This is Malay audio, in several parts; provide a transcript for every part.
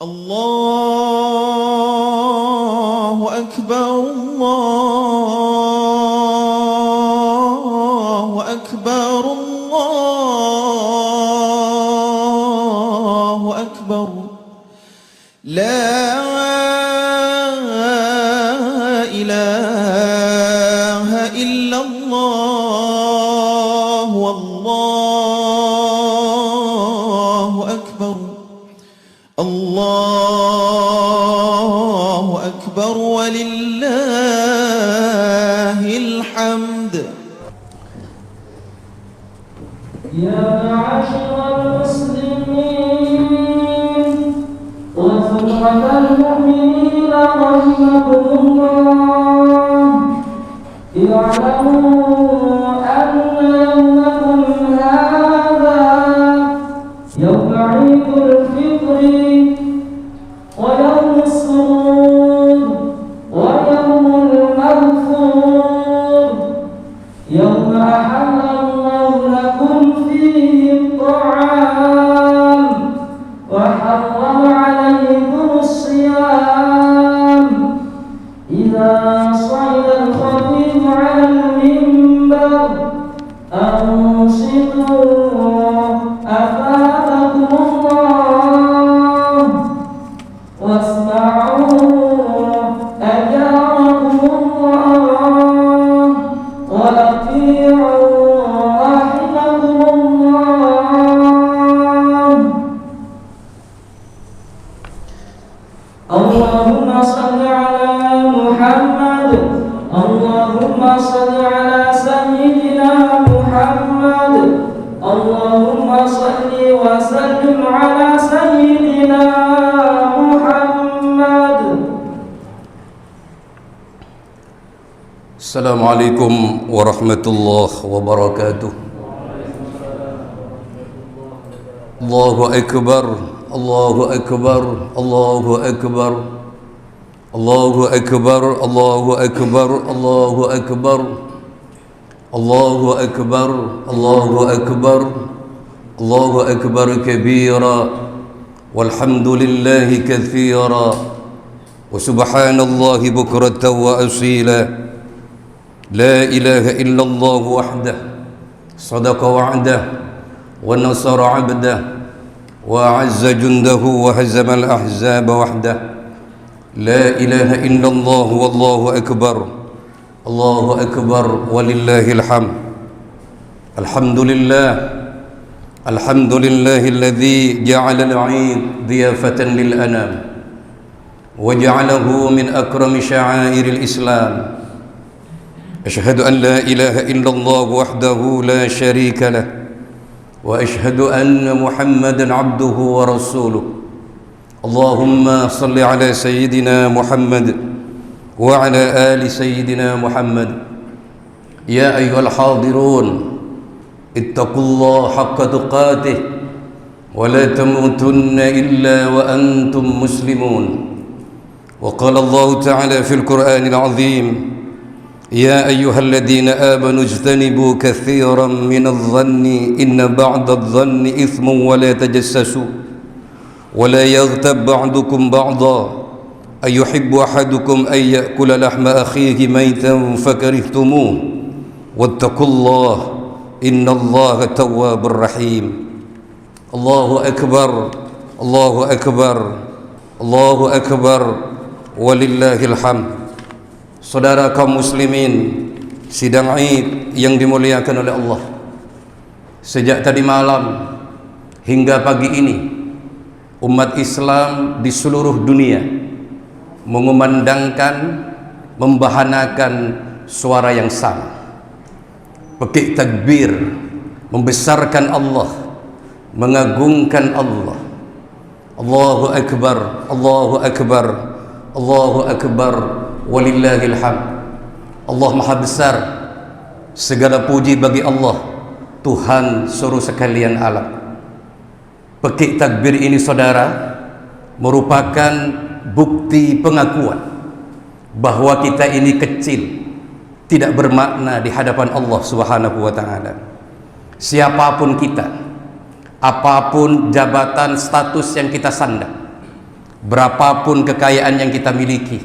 الله أكبر الله أكبر الله أكبر لا إله إلا الله والله أكبر الله أكبر ولله الحمد. يا معاشر المسلمين وثقة المؤمنين رحمكم الله، اعلموا أن يومكم هذا يوم عيد الفطر ويوم السرور ويوم المغفور، يوم أحل الله لكم فيه الطعام وحرم عليكم الصيام. إذا صعد الخطيب على المنبر أنصتوا أفادكم الله واسمعوا أجاركم الله وأطيعوا رحمكم الله. اللهم صل على محمد، اللهم صل على سيدنا محمد، اللهم صل وسلم على سيدنا محمد. السلام عليكم ورحمة الله وبركاته. الله أكبر الله أكبر الله أكبر الله أكبر الله أكبر الله أكبر الله أكبر الله أكبر الله أكبر كبيرا والحمد لله كثيرا وسبحان الله بكرة وأصيلا. لا إله إلا الله وحده صدق وعده ونصر عبده وأعز جنده وهزم الأحزاب وحده. لا إله إلا الله والله أكبر الله أكبر ولله الحمد. الحمد لله الحمد لله الذي جعل العيد ضيافة للأنام وجعله من أكرم شعائر الإسلام. أشهد أن لا إله إلا الله وحده لا شريك له وأشهد أن محمدا عبده ورسوله. اللهم صل على سيدنا محمد وعلى آل سيدنا محمد. يا أيها الحاضرون اتقوا الله حق تقاته ولا تموتن إلا وأنتم مسلمون. وقال الله تعالى في القرآن العظيم: يا أيها الذين آمنوا اجتنبوا كثيرا من الظن إن بعض الظن إثم ولا تجسسوا ولا يغتب بعضكم بعضا أيحب أحدكم أن يأكل لحم أخيه ميتا فكرهتموه واتقوا الله إن الله تواب رحيم. الله أكبر الله أكبر الله أكبر ولله الحمد. Saudara kaum muslimin, sidang Id yang dimuliakan oleh Allah, sejak tadi malam hingga pagi ini umat Islam di seluruh dunia mengumandangkan, membahanakan suara yang sama, pekik takbir, membesarkan Allah, mengagungkan Allah. Allahu Akbar Allahu Akbar Allahu Akbar walillahil hamd. Allah Maha Besar, segala puji bagi Allah, Tuhan seluruh sekalian alam. Pekik takbir ini saudara merupakan bukti pengakuan bahwa kita ini kecil, tidak bermakna di hadapan Allah Subhanahu wa taala. Siapapun kita, apapun jabatan status yang kita sandang, Berapapun kekayaan yang kita miliki,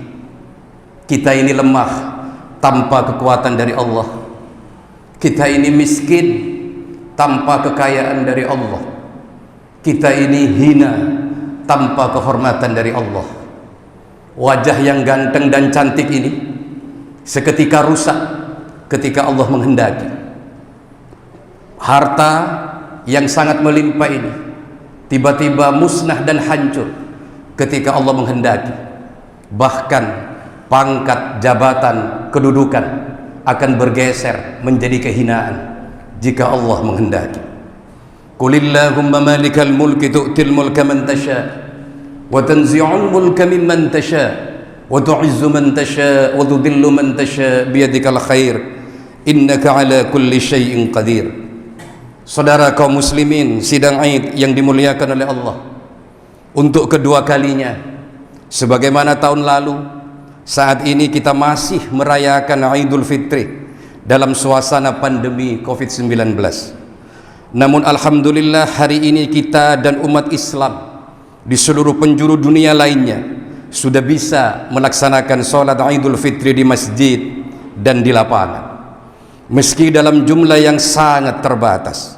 kita ini lemah tanpa kekuatan dari Allah. Kita ini miskin tanpa kekayaan dari Allah. Kita ini hina tanpa kehormatan dari Allah. Wajah yang ganteng dan cantik ini seketika rusak ketika Allah menghendaki. Harta yang sangat melimpah ini tiba-tiba musnah dan hancur ketika Allah menghendaki. Bahkan pangkat, jabatan, kedudukan akan bergeser menjadi kehinaan jika Allah menghendaki. Qulillahumma malikal mulki tu'til mulka man tasha wa tanzi'ul mulka mimman tasha wa tu'izzu man tasha wa tudhillu man tasha biyadikal khair innaka ala kulli syai'in qadir. Saudara kaum muslimin, sidang Id yang dimuliakan oleh Allah, untuk kedua kalinya, sebagaimana tahun lalu, saat ini kita masih merayakan Idul Fitri dalam suasana pandemi COVID-19. Namun alhamdulillah hari ini kita dan umat Islam di seluruh penjuru dunia lainnya sudah bisa melaksanakan sholat Idul Fitri di masjid dan di lapangan, meski dalam jumlah yang sangat terbatas.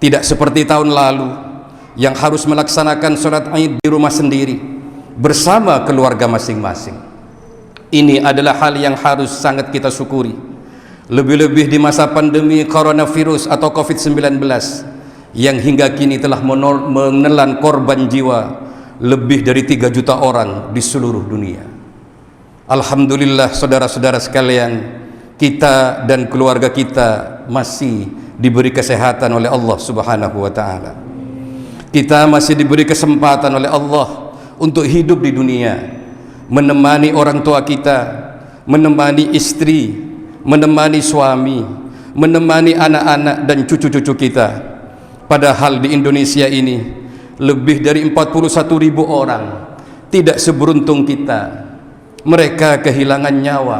Tidak seperti tahun lalu yang harus melaksanakan sholat Id di rumah sendiri bersama keluarga masing-masing. Ini adalah hal yang harus sangat kita syukuri, lebih-lebih di masa pandemi coronavirus atau COVID-19 yang hingga kini telah menelan korban jiwa lebih dari 3 juta orang di seluruh dunia. Alhamdulillah saudara-saudara sekalian, kita dan keluarga kita masih diberi kesehatan oleh Allah Subhanahu wa ta'ala. Kita masih diberi kesempatan oleh Allah untuk hidup di dunia, menemani orang tua kita, menemani istri, menemani suami, menemani anak-anak dan cucu-cucu kita. Padahal di Indonesia ini lebih dari 41.000 orang tidak seberuntung kita. Mereka kehilangan nyawa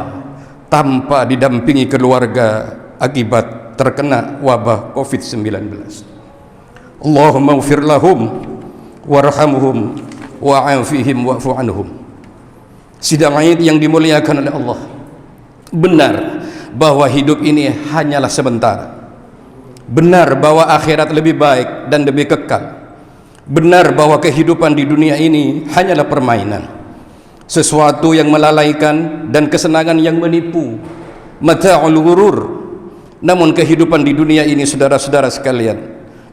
tanpa didampingi keluarga akibat terkena wabah COVID-19. Allahumma ighfir lahum warhamhum wa'afihim wa'fu anhum. Sidang Id yang dimuliakan oleh Allah, benar bahwa hidup ini hanyalah sebentar. Benar bahwa akhirat lebih baik dan lebih kekal. Benar bahwa kehidupan di dunia ini hanyalah permainan, sesuatu yang melalaikan dan kesenangan yang menipu, mata'ul ghurur. Namun kehidupan di dunia ini, saudara-saudara sekalian,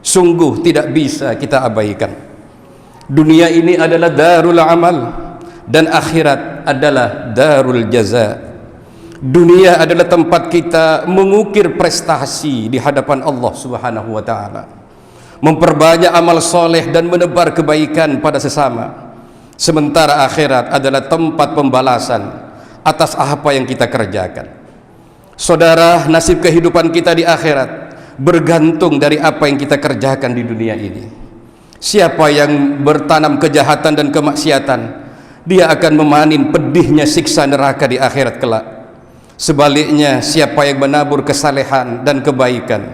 sungguh tidak bisa kita abaikan. Dunia ini adalah darul amal dan akhirat adalah darul jaza. Dunia adalah tempat kita mengukir prestasi di hadapan Allah Subhanahu wa ta'ala, memperbanyak amal soleh dan menebar kebaikan pada sesama. Sementara akhirat adalah tempat pembalasan atas apa yang kita kerjakan. Saudara, nasib kehidupan kita di akhirat bergantung dari apa yang kita kerjakan di dunia ini. Siapa yang bertanam kejahatan dan kemaksiatan, dia akan memanen pedihnya siksa neraka di akhirat kelak. Sebaliknya, siapa yang menabur kesalehan dan kebaikan,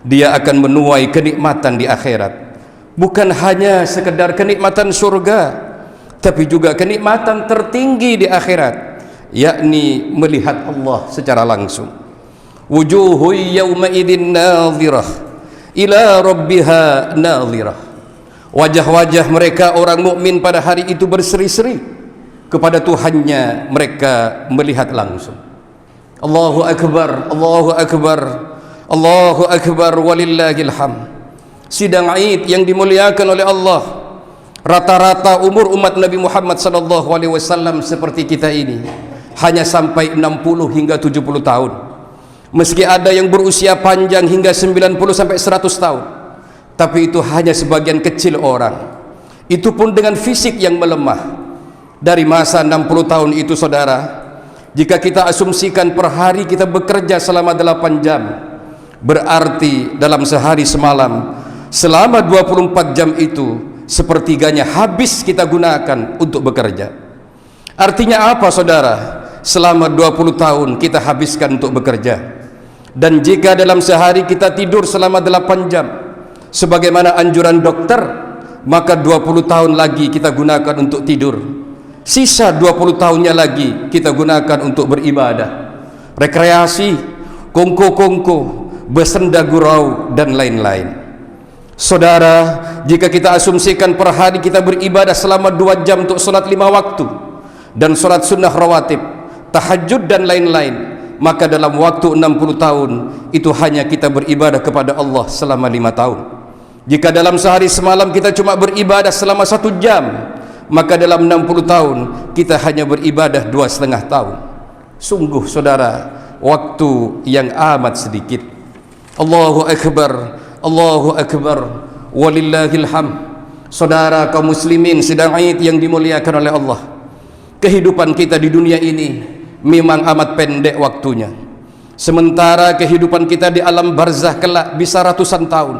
dia akan menuai kenikmatan di akhirat. Bukan hanya sekedar kenikmatan surga, tapi juga kenikmatan tertinggi di akhirat, yakni melihat Allah secara langsung. Wujuhu yawma idin nadhirah ila rabbiha nadhirah. Wajah-wajah mereka orang mukmin pada hari itu berseri-seri kepada Tuhannya, mereka melihat langsung. Allahu akbar, Allahu akbar, Allahu akbar walillahil hamd. Sidang Id yang dimuliakan oleh Allah, rata-rata umur umat Nabi Muhammad SAW seperti kita ini hanya sampai 60 hingga 70 tahun. Meski ada yang berusia panjang hingga 90 sampai 100 tahun, tapi itu hanya sebagian kecil orang. Itu pun dengan fisik yang melemah. Dari masa 60 tahun itu, saudara, jika kita asumsikan per hari kita bekerja selama 8 jam, berarti dalam sehari semalam, selama 24 jam itu, sepertiganya habis kita gunakan untuk bekerja. Artinya apa, saudara? Selama 20 tahun kita habiskan untuk bekerja. Dan jika dalam sehari kita tidur selama 8 jam, sebagaimana anjuran dokter, maka 20 tahun lagi kita gunakan untuk tidur. Sisa 20 tahunnya lagi kita gunakan untuk beribadah, rekreasi, kongko-kongko, bersenda gurau dan lain-lain. Saudara, jika kita asumsikan per hari kita beribadah selama 2 jam untuk solat 5 waktu dan solat sunnah rawatib, tahajud dan lain-lain, maka dalam waktu 60 tahun itu hanya kita beribadah kepada Allah selama 5 tahun. Jika dalam sehari semalam kita cuma beribadah selama 1 jam, maka dalam 60 tahun kita hanya beribadah 2,5 tahun. Sungguh saudara, waktu yang amat sedikit. Allahu Akbar, Allahu Akbar, walillahil hamd. Saudara kaum muslimin sidang Id yang dimuliakan oleh Allah, kehidupan kita di dunia ini memang amat pendek waktunya. Sementara kehidupan kita di alam barzah kelak bisa ratusan tahun,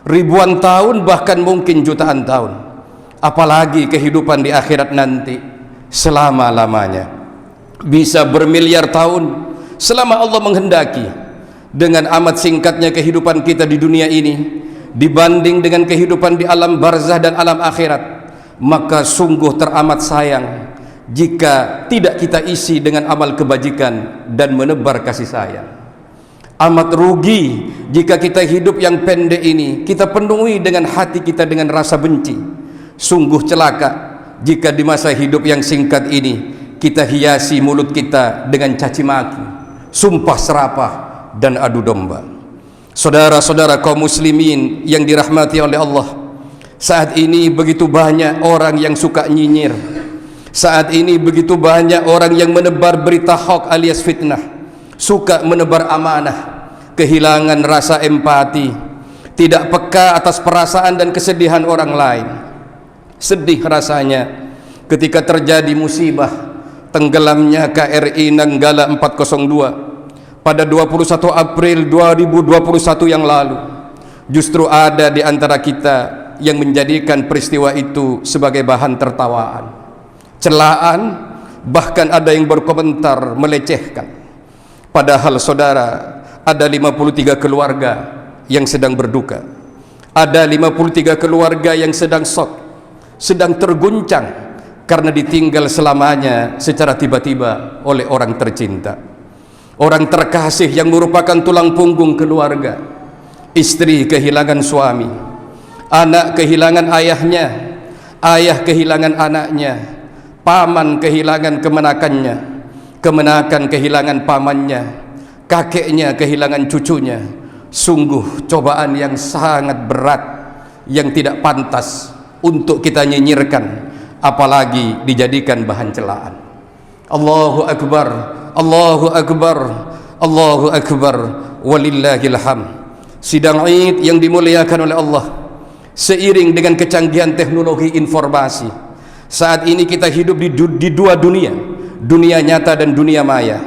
ribuan tahun, bahkan mungkin jutaan tahun. Apalagi kehidupan di akhirat nanti selama-lamanya, bisa bermiliar tahun selama Allah menghendaki. Dengan amat singkatnya kehidupan kita di dunia ini dibanding dengan kehidupan di alam barzah dan alam akhirat, maka sungguh teramat sayang jika tidak kita isi dengan amal kebajikan dan menebar kasih sayang. Amat rugi jika kita hidup yang pendek ini kita penuhi dengan hati kita dengan rasa benci. Sungguh celaka jika di masa hidup yang singkat ini kita hiasi mulut kita dengan caci maki, sumpah serapah dan adu domba. Saudara-saudara kaum muslimin yang dirahmati oleh Allah, saat ini begitu banyak orang yang suka nyinyir. Saat ini begitu banyak orang yang menebar berita hoax alias fitnah, suka menebar amanah, kehilangan rasa empati, tidak peka atas perasaan dan kesedihan orang lain. Sedih rasanya ketika terjadi musibah tenggelamnya KRI Nanggala 402 pada 21 April 2021 yang lalu. Justru ada di antara kita yang menjadikan peristiwa itu sebagai bahan tertawaan, celaan, bahkan ada yang berkomentar melecehkan. Padahal saudara, ada 53 keluarga yang sedang berduka, ada 53 keluarga yang sedang shock, sedang terguncang karena ditinggal selamanya secara tiba-tiba oleh orang tercinta, orang terkasih yang merupakan tulang punggung keluarga. Istri kehilangan suami, anak kehilangan ayahnya, ayah kehilangan anaknya, paman kehilangan kemenakannya, kemenakan kehilangan pamannya, kakeknya kehilangan cucunya. Sungguh cobaan yang sangat berat yang tidak pantas untuk kita nyinyirkan, apalagi dijadikan bahan celaan. Allahu Akbar, Allahu Akbar, Allahu Akbar, walillahil hamd. Sidang Id yang dimuliakan oleh Allah, seiring dengan kecanggihan teknologi informasi, saat ini kita hidup di dua dunia, dunia nyata dan dunia maya.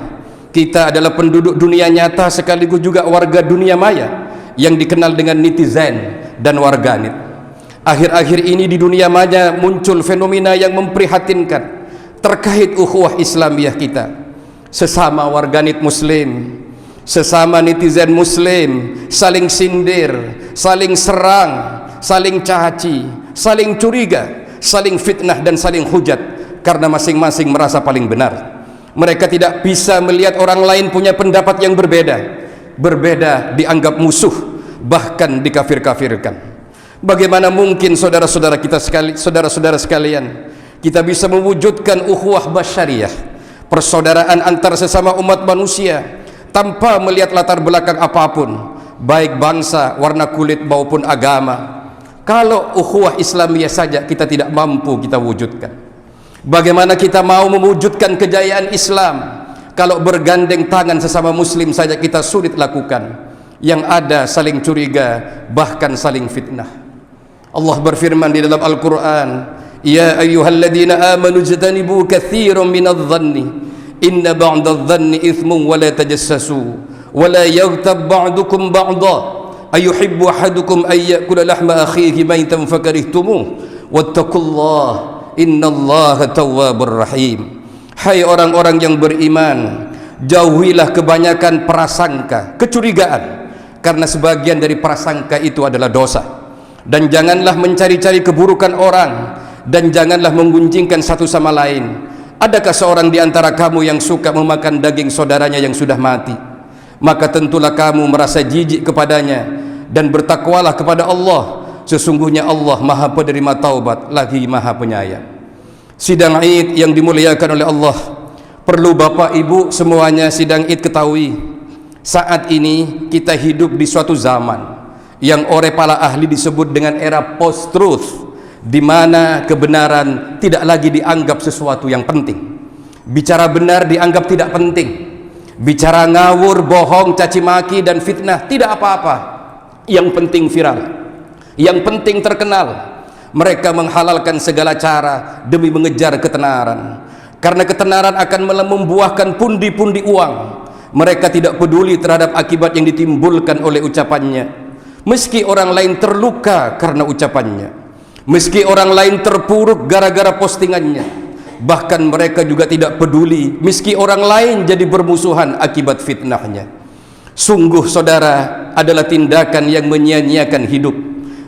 Kita adalah penduduk dunia nyata sekaligus juga warga dunia maya yang dikenal dengan netizen dan warganet. Akhir-akhir ini di dunia maya muncul fenomena yang memprihatinkan terkait ukhuwah Islamiyah kita. Sesama warganet muslim, sesama netizen muslim saling sindir, saling serang, saling caci, saling curiga, saling fitnah dan saling hujat karena masing-masing merasa paling benar. Mereka tidak bisa melihat orang lain punya pendapat yang berbeda. Berbeda dianggap musuh, bahkan dikafir-kafirkan. Bagaimana mungkin saudara-saudara kita saudara-saudara sekalian, kita bisa mewujudkan ukhuwah basyariyah, persaudaraan antar sesama umat manusia, tanpa melihat latar belakang apapun, baik bangsa, warna kulit maupun agama, kalau ukhuwah Islamiyah saja kita tidak mampu kita wujudkan? Bagaimana kita mau mewujudkan kejayaan Islam kalau bergandeng tangan sesama muslim saja kita sulit lakukan? Yang ada saling curiga, bahkan saling fitnah. Allah berfirman di dalam Al-Quran, Ya ayyuhalladzina amanu jtanibu katsiran minadh-dhanni inna ba'dadh-dhanni ithmun wa la tajassasu wa la yaghtab ba'dukum ba'dha ayuhibbu ahadukum ay ya'kula lahma akhihi maytan fakarihtumuh wattaqullaha innallaha tawwabur rahim. Hai orang-orang yang beriman, jauhilah kebanyakan prasangka, kecurigaan, karena sebagian dari prasangka itu adalah dosa. dan janganlah mencari-cari keburukan orang, dan janganlah menggunjingkan satu sama lain. Adakah seorang di antara kamu yang suka memakan daging saudaranya yang sudah mati? Maka tentulah kamu merasa jijik kepadanya, dan bertakwalah kepada Allah. Sesungguhnya Allah Maha Penerima Taubat lagi Maha Penyayang. Sidang Id yang dimuliakan oleh Allah, perlu Bapak Ibu semuanya sidang Id ketahui, saat ini kita hidup di suatu zaman yang oleh para ahli disebut dengan era post-truth, di mana kebenaran tidak lagi dianggap sesuatu yang penting. Bicara benar dianggap tidak penting. Bicara ngawur, bohong, caci maki dan fitnah tidak apa-apa. Yang penting viral, yang penting terkenal. Mereka menghalalkan segala cara demi mengejar ketenaran, karena ketenaran akan membuahkan pundi-pundi uang. Mereka tidak peduli terhadap akibat yang ditimbulkan oleh ucapannya. Meski orang lain terluka karena ucapannya, meski orang lain terpuruk gara-gara postingannya, bahkan mereka juga tidak peduli meski orang lain jadi bermusuhan akibat fitnahnya. Sungguh saudara, adalah tindakan yang menyia-nyiakan hidup,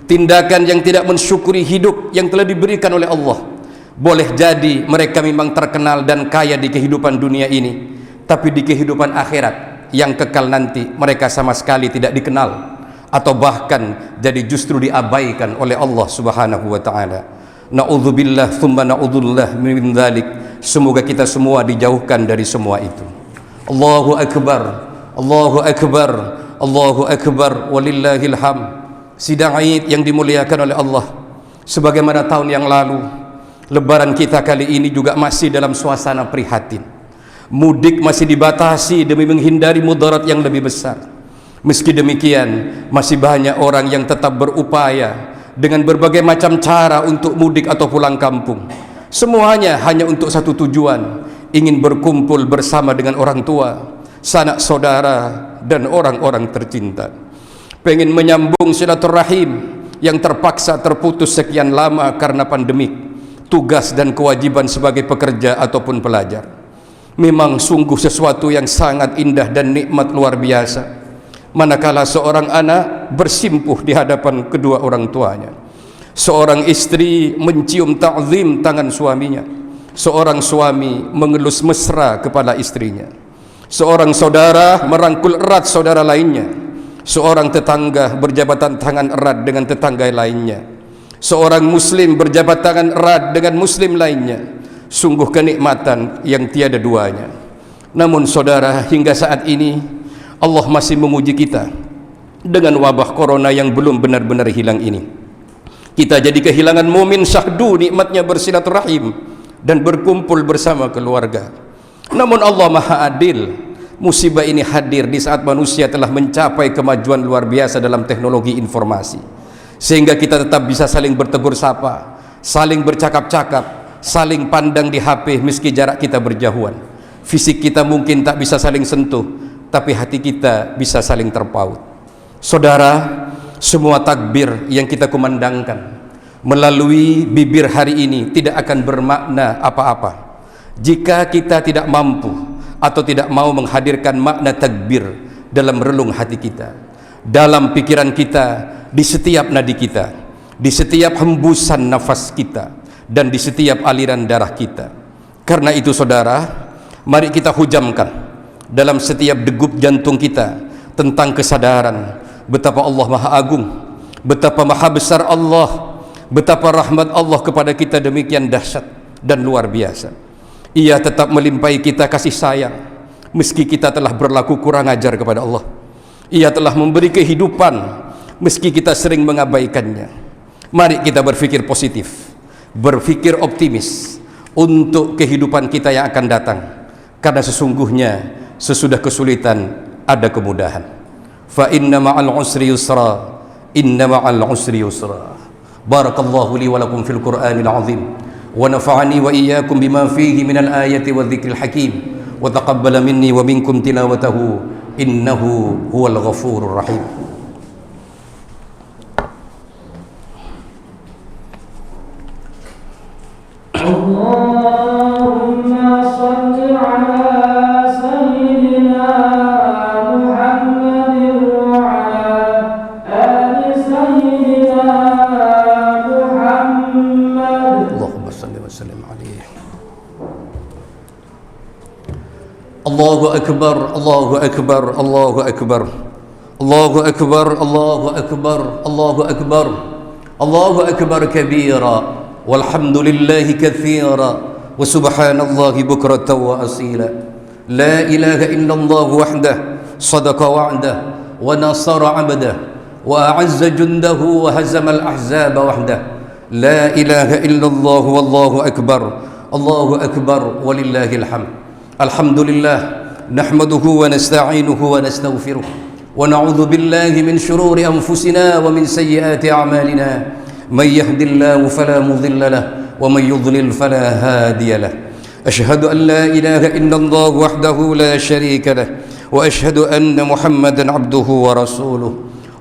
tindakan yang tidak mensyukuri hidup yang telah diberikan oleh Allah. Boleh jadi mereka memang terkenal dan kaya di kehidupan dunia ini, tapi di kehidupan akhirat yang kekal nanti mereka sama sekali tidak dikenal, atau bahkan jadi justru diabaikan oleh Allah Subhanahu wa taala. Na'udzubillah tsumma na'udzullah min dzalik. Semoga kita semua dijauhkan dari semua itu. Allahu akbar, Allahu akbar, Allahu akbar, walillahil hamd. Sidang Id yang dimuliakan oleh Allah, sebagaimana tahun yang lalu, lebaran kita kali ini juga masih dalam suasana prihatin. Mudik masih dibatasi demi menghindari mudarat yang lebih besar. Meski demikian, masih banyak orang yang tetap berupaya dengan berbagai macam cara untuk mudik atau pulang kampung. Semuanya hanya untuk satu tujuan, ingin berkumpul bersama dengan orang tua, sanak saudara, dan orang-orang tercinta. Pengen menyambung silaturahim yang terpaksa terputus sekian lama karena pandemik, tugas dan kewajiban sebagai pekerja ataupun pelajar. Memang sungguh sesuatu yang sangat indah dan nikmat luar biasa manakala seorang anak bersimpuh di hadapan kedua orang tuanya, seorang istri mencium ta'zim tangan suaminya, seorang suami mengelus mesra kepala istrinya, seorang saudara merangkul erat saudara lainnya, seorang tetangga berjabatan tangan erat dengan tetangga lainnya, seorang muslim berjabat tangan erat dengan muslim lainnya. Sungguh kenikmatan yang tiada duanya. Namun saudara, hingga saat ini Allah masih menguji kita dengan wabah corona yang belum benar-benar hilang ini. Kita jadi kehilangan mumin syahdu nikmatnya bersilaturahim dan berkumpul bersama keluarga. Namun Allah Maha Adil. Musibah ini hadir di saat manusia telah mencapai kemajuan luar biasa dalam teknologi informasi, sehingga kita tetap bisa saling bertegur sapa, saling bercakap-cakap, saling pandang di HP meski jarak kita berjauhan. Fisik kita mungkin tak bisa saling sentuh, tapi hati kita bisa saling terpaut. Saudara, semua takbir yang kita kumandangkan melalui bibir hari ini tidak akan bermakna apa-apa jika kita tidak mampu atau tidak mau menghadirkan makna takbir dalam relung hati kita, dalam pikiran kita, di setiap nadi kita, di setiap hembusan nafas kita, dan di setiap aliran darah kita. Karena itu saudara, mari kita hujamkan dalam setiap degup jantung kita tentang kesadaran betapa Allah Maha Agung, betapa Maha Besar Allah, betapa rahmat Allah kepada kita demikian dahsyat dan luar biasa. Ia tetap melimpahi kita kasih sayang meski kita telah berlaku kurang ajar kepada Allah. Ia telah memberi kehidupan meski kita sering mengabaikannya. Mari kita berpikir positif, berpikir optimis untuk kehidupan kita yang akan datang, karena sesungguhnya sesudah kesulitan ada kemudahan. Fa inna ma'al usri yusra, inna ma'al usri yusra. Barakallahu li wa lakum fil Qur'anil azim, wa nafa'ani wa iyyakum bima fihi minal ayati wa dzikril hakim, wa taqabbala minni wa minkum tilawatahu, innahu huwal ghafurur rahim. Allahumma salli ala sayyidina Muhammadin wa ala ali sayyidina Allahu Akbar, Allahu Akbar, Allahu Akbar, Allahu Akbar, Allahu Akbar, Allahu Akbar, Allahu Akbar kabira, walhamdulillahi kathira, wa subhanallahi bukratan wa asila. La ilaha illallah wahdah, sadaqa wa'dah, wa nasara 'abdah, wa a'azza jundahu, wa hazama al-ahzaba wahdah. La ilaha illallah wallahu akbar, Allahu akbar, walillahil hamd. Alhamdulillah, nahmaduhu wa nasta'inuhu wa nastaghfiruh, wa na'udzu billahi min shururi anfusina wa min sayyiati a'malina. Man yahdihillahu fala mudilla lahu wa man yudlil fala hadiya lahu. أشهد أن لا إله إلا الله وحده لا شريك له وأشهد أن محمدا عبده ورسوله.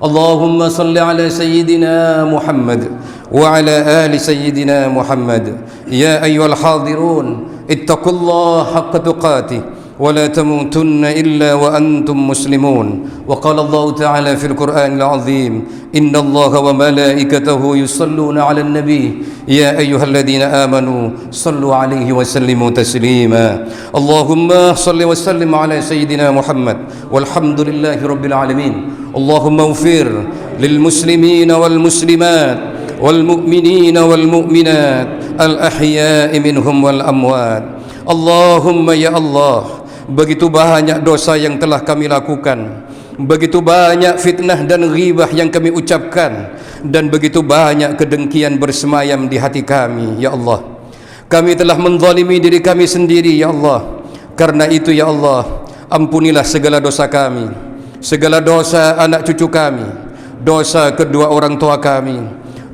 اللهم صل على سيدنا محمد وعلى آل سيدنا محمد. يا أيها الحاضرون اتقوا الله حق تقاته ولا تموتن إلا وأنتم مسلمون. وقال الله تعالى في القرآن العظيم: إن الله وملائكته يصلون على النبي يا أيها الذين آمنوا صلوا عليه وسلموا تسليما. اللهم صل وسلم على سيدنا محمد والحمد لله رب العالمين. اللهم اغفر للمسلمين والمسلمات والمؤمنين والمؤمنات الأحياء منهم والأموات. اللهم ya Allah, begitu banyak dosa yang telah kami lakukan, begitu banyak fitnah dan ghibah yang kami ucapkan, dan begitu banyak kedengkian bersemayam di hati kami. Ya Allah, kami telah menzalimi diri kami sendiri. Ya Allah, karena itu ya Allah, ampunilah segala dosa kami, segala dosa anak cucu kami, dosa kedua orang tua kami,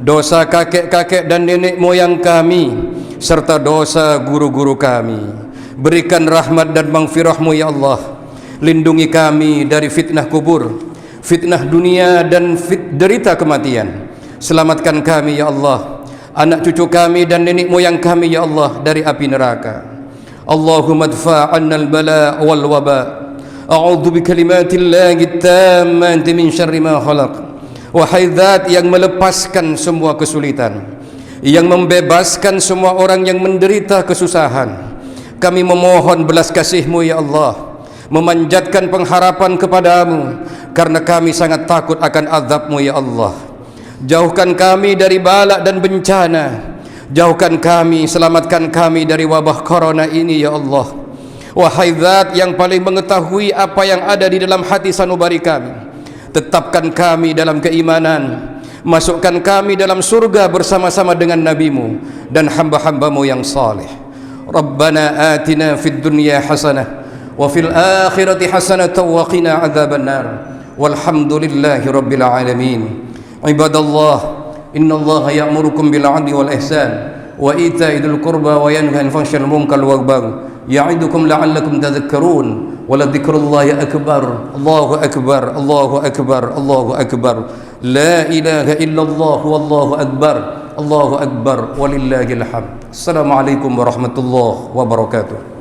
dosa kakek-kakek dan nenek moyang kami, serta dosa guru-guru kami. Berikan rahmat dan maghfirah-Mu ya Allah. Lindungi kami dari fitnah kubur, fitnah dunia, dan derita kematian. Selamatkan kami ya Allah, anak cucu kami dan nenek moyang kami ya Allah dari api neraka. Allahumma adfa' 'anna al-bala' wal waba. A'udzu bi kalimatillahi tammati min syarri ma khalaq. Wahai zat yang melepaskan semua kesulitan, yang membebaskan semua orang yang menderita kesusahan, kami memohon belas kasih-Mu ya Allah, memanjatkan pengharapan kepadamu, karena kami sangat takut akan azab-Mu ya Allah. Jauhkan kami dari bala dan bencana, jauhkan kami, selamatkan kami dari wabah corona ini ya Allah. Wahai zat yang paling mengetahui apa yang ada di dalam hati sanubari kami, tetapkan kami dalam keimanan, masukkan kami dalam surga bersama-sama dengan Nabi-Mu dan hamba-hamba-Mu yang saleh. Rabbana atina fid dunya hasanah wa fil akhirati hasanah wa qina adzaban nar. Walhamdulillahi rabbil alamin. Ibadallah, innallaha ya'murukum bil 'adli wal ihsan wa ita'i dzil qurba wa yanha 'anil fahsya'i wal munkari wal baghi ya'idukum la'allakum tadhakkarun. Wa la dzikrullahi akbar. Allahu akbar, Allahu akbar, Allahu akbar. La ilaha illallah wallahu akbar, Allahu akbar, walillahil hamd. Assalamualaikum warahmatullahi wabarakatuh.